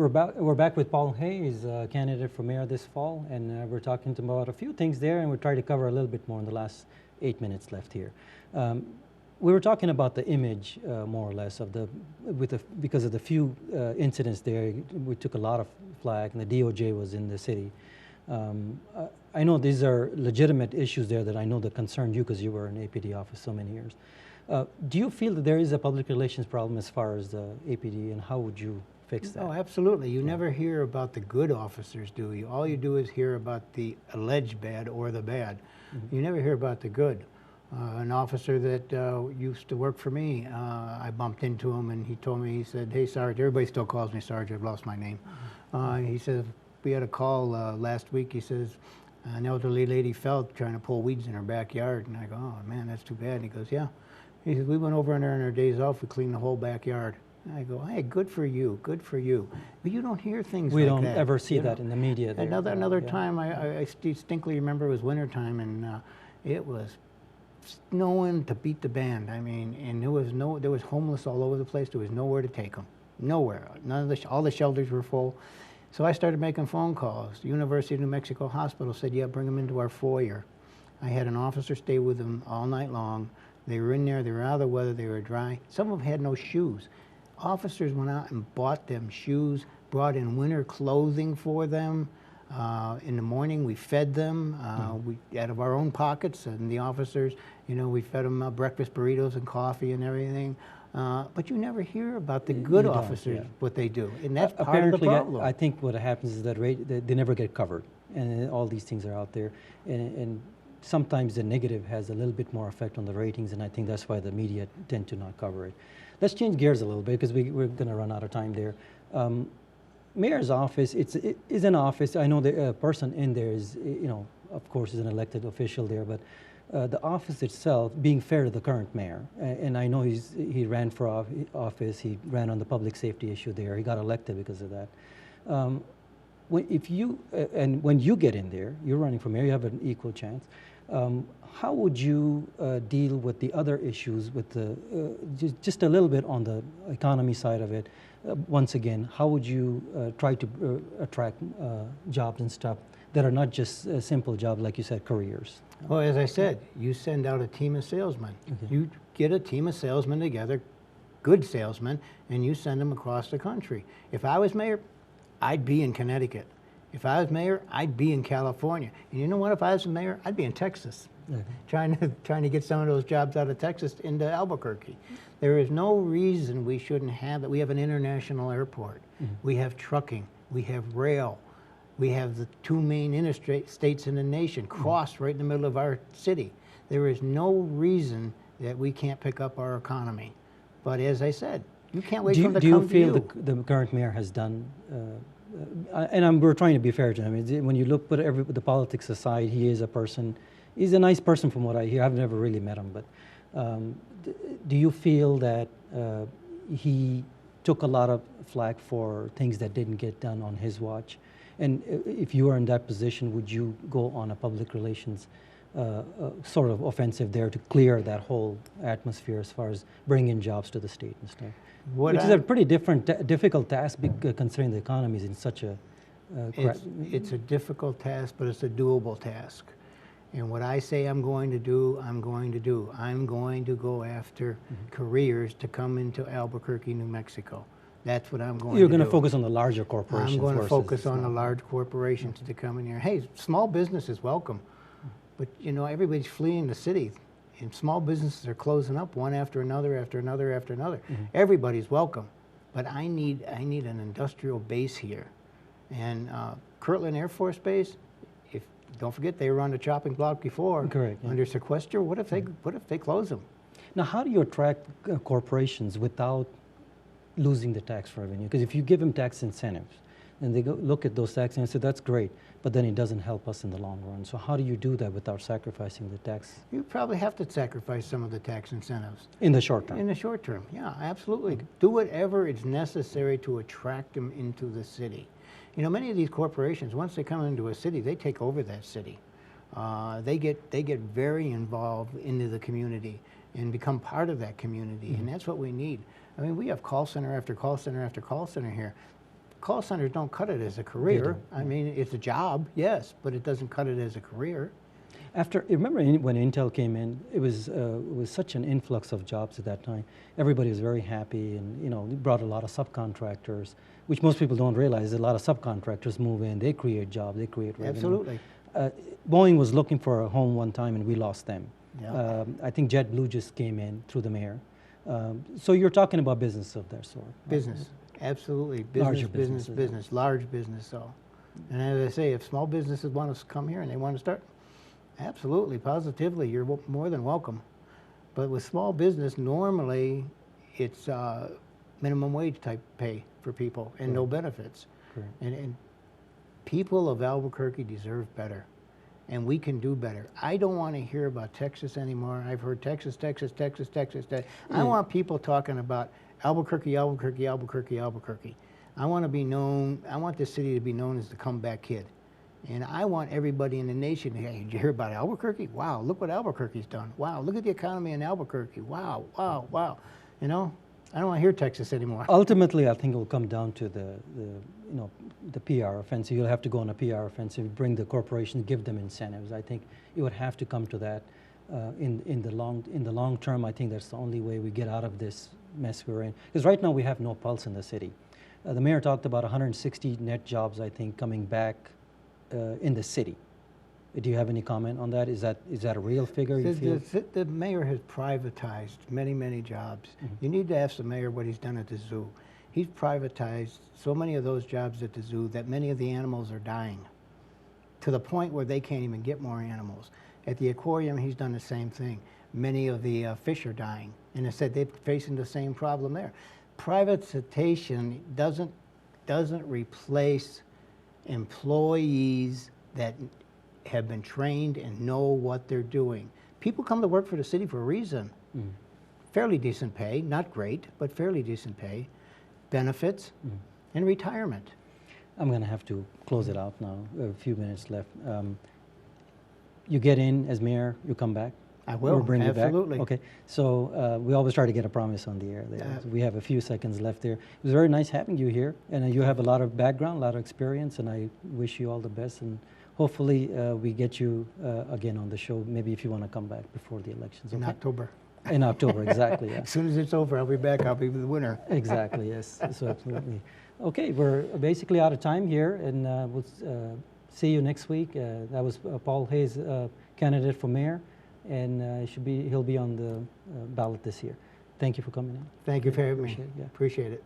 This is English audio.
We're back with Paul Heh. He's a candidate for mayor this fall, and we're talking about a few things there, and we'll try to cover a little bit more in the last 8 minutes left here. We were talking about the image, more or less, of because of the few incidents there. We took a lot of flack, and the DOJ was in the city. I know these are legitimate issues there that I know that concerned you because you were in APD office so many years. Do you feel that there is a public relations problem as far as the APD, and how would you fix that? Oh, absolutely. You never hear about the good officers, do you? All you do is hear about the alleged bad or the bad. Mm-hmm. You never hear about the good. An officer that used to work for me, I bumped into him and he told me, he said, "Hey, Sarge," everybody still calls me Sarge, I've lost my name. He says, "We had a call last week," he says, "an elderly lady fell trying to pull weeds in her backyard." And I go, "Oh man, that's too bad." And he goes, "Yeah." He says, "We went over there on our days off, we cleaned the whole backyard." And I go, "Hey, good for you, good for you." But you don't hear things like that. We don't ever see that in the media there. Another time, I distinctly remember it was wintertime, and it was snowing to beat the band. I mean, and there was homeless all over the place. There was nowhere to take them, nowhere. All the shelters were full. So I started making phone calls. The University of New Mexico Hospital said, "Yeah, bring them into our foyer." I had an officer stay with them all night long. They were in there, they were out of the weather, they were dry. Some of them had no shoes. Officers went out and bought them shoes, brought in winter clothing for them. In the morning, we fed them out of our own pockets, and the officers, we fed them breakfast burritos and coffee and everything. But you never hear about the good officers, what they do, and that's part of the problem. I think what happens is that they never get covered, and all these things are out there, and sometimes the negative has a little bit more effect on the ratings, and I think that's why the media tend to not cover it. Let's change gears a little bit because we're going to run out of time there. Mayor's office, it is an office. I know the person in there is, of course, is an elected official there, but the office itself, being fair to the current mayor, and I know he ran for office, he ran on the public safety issue there, he got elected because of that. When you get in there, you're running for mayor, you have an equal chance. How would you deal with the other issues, with just a little bit on the economy side of it? Once again, how would you try to attract jobs and stuff that are not just simple jobs, like you said, careers? Well, as I said, you send out a team of salesmen. Okay. You get a team of salesmen together, good salesmen, and you send them across the country. If I was mayor, I'd be in Connecticut. If I was mayor, I'd be in California. And you know what? If I was mayor, I'd be in Texas, trying to get some of those jobs out of Texas into Albuquerque. There is no reason we shouldn't have it. We have an international airport. We have trucking. We have rail. We have the two main interstates in the nation crossed right in the middle of our city. There is no reason that we can't pick up our economy. But as I said, you can't wait for them to come to you. Do you feel the current mayor has done, and we're trying to be fair to him, when you look, put the politics aside, he is a person, he's a nice person from what I hear. I've never really met him, but do you feel that he took a lot of flack for things that didn't get done on his watch? And if you were in that position, would you go on a public relations sort of offensive there to clear that whole atmosphere as far as bringing jobs to the state and stuff? Which is a pretty difficult task considering the economy is in such a... It's a difficult task, but it's a doable task. And what I say I'm going to do, I'm going to do. I'm going to go after careers to come into Albuquerque, New Mexico. That's what I'm going to do. You're going to focus on the larger corporations. I'm going to focus on the large corporations to come in here. Hey, small business is welcome, but everybody's fleeing the city, and small businesses are closing up one after another, after another, after another. Everybody's welcome, but I need an industrial base here, and Kirtland Air Force Base. Don't forget they were on the chopping block before. Correct. Under sequester. What if they close them? Now, how do you attract corporations without losing the tax revenue? Because if you give them tax incentives, and they go look at those tax incentives, say that's great, but then it doesn't help us in the long run. So how do you do that without sacrificing the tax? You probably have to sacrifice some of the tax incentives. In the short term? In the short term, yeah, absolutely. Do whatever is necessary to attract them into the city. Many of these corporations, once they come into a city, they take over that city. They get very involved into the community and become part of that community, and that's what we need. I mean, we have call center after call center after call center here. call centers don't cut it as a career. don't, I mean, it's a job, yes, but it doesn't cut it as a career. After, remember when Intel came in, it was such an influx of jobs at that time. Everybody was very happy, and it brought a lot of subcontractors, which most people don't realize. A lot of subcontractors move in, they create jobs, they create revenue. Absolutely. Boeing was looking for a home one time, and we lost them. Yeah. I think JetBlue just came in through the mayor. So you're talking about business of that sort. Right? Business, absolutely. Larger Business, businesses. large business. So, and as I say, if small businesses want to come here and they want to start, absolutely, positively, you're more than welcome. But with small business, normally it's minimum wage type pay for people and no benefits. Correct. And people of Albuquerque deserve better. And we can do better. I don't want to hear about Texas anymore. I've heard Texas, Texas, Texas, Texas. I want people talking about Albuquerque, Albuquerque, Albuquerque, Albuquerque. I want to be known, I want this city to be known as the comeback kid. And I want everybody in the nation to, hey, did you hear about Albuquerque? Wow, look what Albuquerque's done. Wow, look at the economy in Albuquerque. Wow, wow, wow. I don't want to hear Texas anymore. Ultimately, I think it will come down to the PR offensive. You'll have to go on a PR offensive, bring the corporations, give them incentives. I think it would have to come to that. In the long term, I think that's the only way we get out of this mess we're in. Because right now we have no pulse in the city. The mayor talked about 160 net jobs, I think, coming back in the city. Do you have any comment on that? Is that a real figure, you feel? The mayor has privatized many, many jobs. Mm-hmm. You need to ask the mayor what he's done at the zoo. He's privatized so many of those jobs at the zoo that many of the animals are dying to the point where they can't even get more animals. At the aquarium, he's done the same thing. Many of the fish are dying, and they said they're facing the same problem there. Privatization doesn't replace employees that have been trained and know what they're doing. People come to work for the city for a reason. Mm. Fairly decent pay, not great, but fairly decent pay, benefits, and retirement. I'm going to have to close it out now. A few minutes left. You get in as mayor, you come back? I will, we'll bring absolutely. You back. Okay, so we always try to get a promise on the air there. We have a few seconds left there. It was very nice having you here, and you have a lot of background, a lot of experience, and I wish you all the best, and hopefully we get you again on the show, maybe if you want to come back before the elections. Okay? In October. In October, exactly, yeah. As soon as it's over, I'll be back, I'll be the winner. Exactly, yes, so absolutely. Okay, we're basically out of time here, and we'll see you next week. That was Paul Heh's candidate for mayor, and he'll be on the ballot this year. Thank you for coming in. Thank you for having me. Appreciate it. Appreciate it.